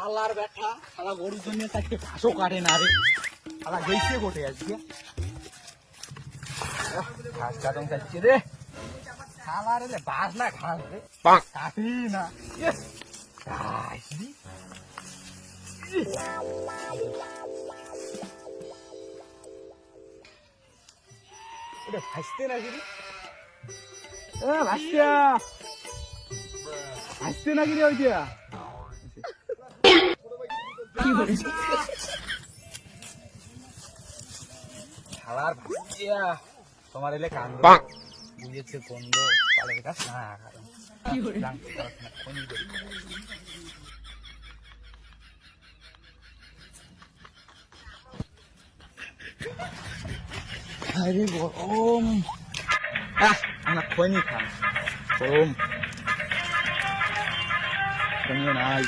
শালার ব্যাটা শালা গরুর জন্য চারটে ঘাসও কাটে না রে শালা গেছে কোটে আজকে ঘাস কাটন চাচ্ছে রে শালার রে বাস না ঘাস রে কাটি না এটা ভাসতে নাকি রে ভাসতে ভাসতে নাকি রে ওইটা শালার ভাসিয়া তোমার এলে কান্দ বুঝেছে গন্ধ পালের গাছ না কারণ আরে গরম আমরা খনি খান গরম খনিও নাই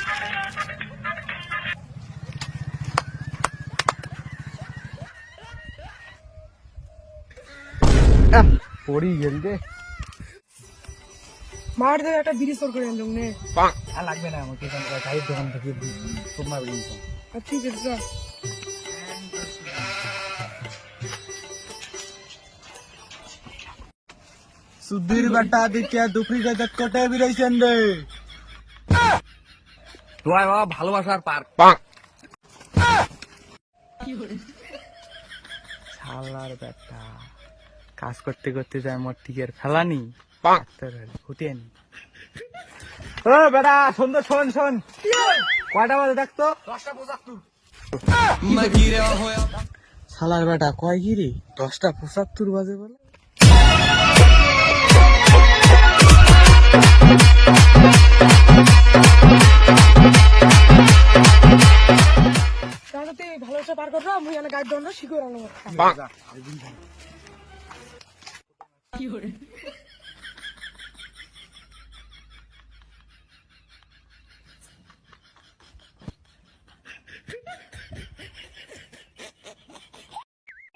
পড়ি গেল রে মার দে একটা বিড়ি সর করে আনলাম নে লাগবে না আমাকে গাড়ির দোকান থেকে তোমার ঠিক আছে যা সুধীর বেটা দিকে দুপুরি যাতে কোটে বেরিয়েছেন রে তোমার বাবা ভালোবাসার পার্ক শালার বেটা কাজ করতে করতে যায় মোর টিকের ফেলানি ফুটিয়ে ও বেটা সুন্দর শোন শোন কয়টা বাজে দেখতো 10:75 শালার বেটা কয় গিরি 10:75 বাজে বলে তাহলে তুই ভালোবাসা পার করো মুই এনে গাইড দন্ড শিখে রাখলাম কি করে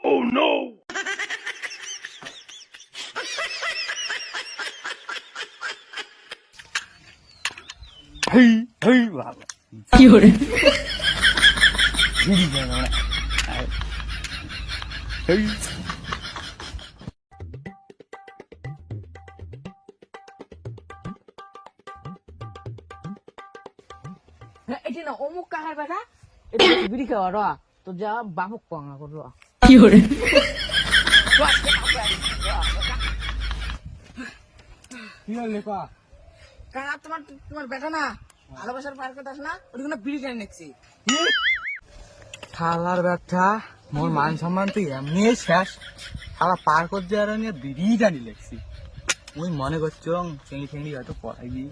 Oh no! Hey, hey, wow. কি করে Hey. এটা না অমুক কাকার বেটা এটা বিড়ি খাওয়া র তো যা বাবুক পাঙা কর কি করে কি হল পা কাকা তোমার বেটা না ভালোবাসার পার করতে আস না ওটা বিড়ি খাই নিচ্ছি শালার ব্যথা মোর মান সম্মান তুই এমনি শেষ শালা পার করতে আর নিয়ে বিড়ি টানি লেগছি মুই মনে করছ চেঙ্গি চেঙ্গি হয়তো পড়াইবি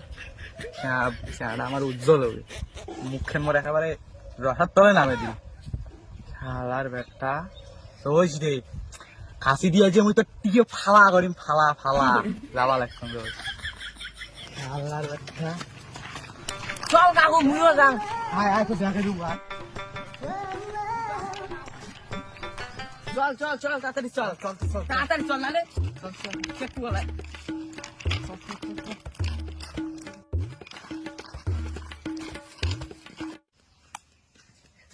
সেটা আমার উজ্জ্বল হবে মুখের মোর একেবারে রসার তলে নামে দিই শালার ব্যথা রোজ রে কাশি দিয়েছে মুই তো টিকে ফালা করিম ফালা ফালা যাবা লাগছে রোজ শালার ব্যথা চল কাকু মুইও যাং আয় আয় তো দেখে দেবো আয় চল চল চল তাড়াতাড়ি চল চল চল তাড়াতাড়ি চল নালে চল চল চেক বলাই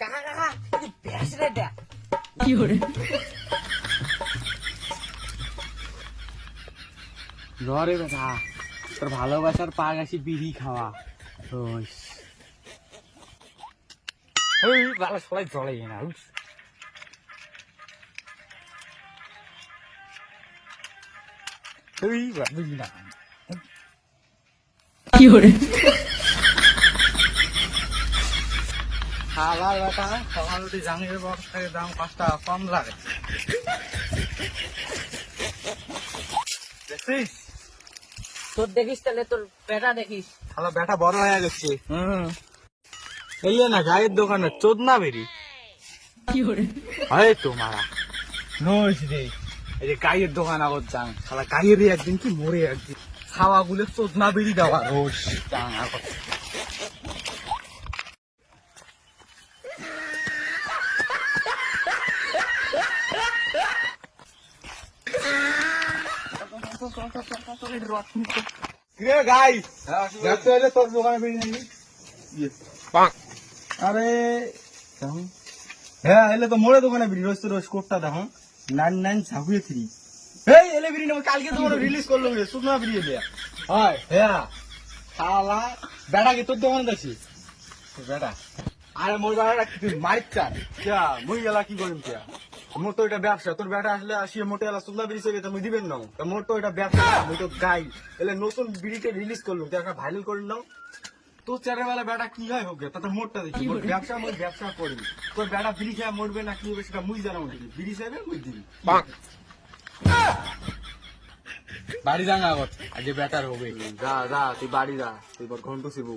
কাকা কাকা বেশ রে দে কি করে রে বেটা তোর ভালোবাসার পাক আসি বিড়ি খাওয়া ওই ভালো সবাই জলে না বুঝলি না কি করে খাবার বেটা সকাল উঠে জানিয়ে বক্স থেকে দাম 5 টাকা কম লাগে দেখছিস তোর দেখিস তাহলে তোর বেটা দেখিস শালা বেটা বড় হয়ে গেছে এলে না গায়ের দোকানে চোদনা বেরি কি করে হয় তো মারা নইস রে এই যে গায়ের দোকান আগত যান শালা গায়ের একদিন কি মরে একদিন খাওয়া গুলো চোদনা বেরি দেওয়া রোজ যান আগত গাইস দেখতে হলে তোর দোকানে বেরিয়ে নিবি আরে দেখুন হ্যাঁ এলে তো মোড়ে দোকানে বিড়ি রোজ তো রোজ কোটটা দেখুন 99 এই এলে বিড়ি নেবো কালকে তোমার রিলিজ করলো শুকনো বিড়ি দেয়া হয় হ্যাঁ শালা বেটা কি তোর দোকানে দেখছি বেটা আরে মোর বেটা মাইক চান ক্যা মুই গেলা কি করিম ক্যা মোর তো এটা ব্যবসা তোর বেটা আসলে আসিয়ে মোটে এলা শুকনা বিড়ি সেবে তুমি দিবেন না তা মোর তো এটা ব্যবসা মুই তো গাই এলে নতুন বিড়িটা রিলিজ করলো তো একটা ভাইরাল করে নাও তো চারেবেলা বেটা কি হয় হোক তাতে মোটটা দেখি মোর ব্যবসা মই ব্যবসা করি তোর বেটা বিড়ি খেয়ে মরবে না কি হবে সেটা মুই জানা মুই বিড়ি খাবে মুই দিবি বাড়ি যা না আগে বেটার হবে যা যা তুই বাড়ি যা তুই ঘন্টু শিবু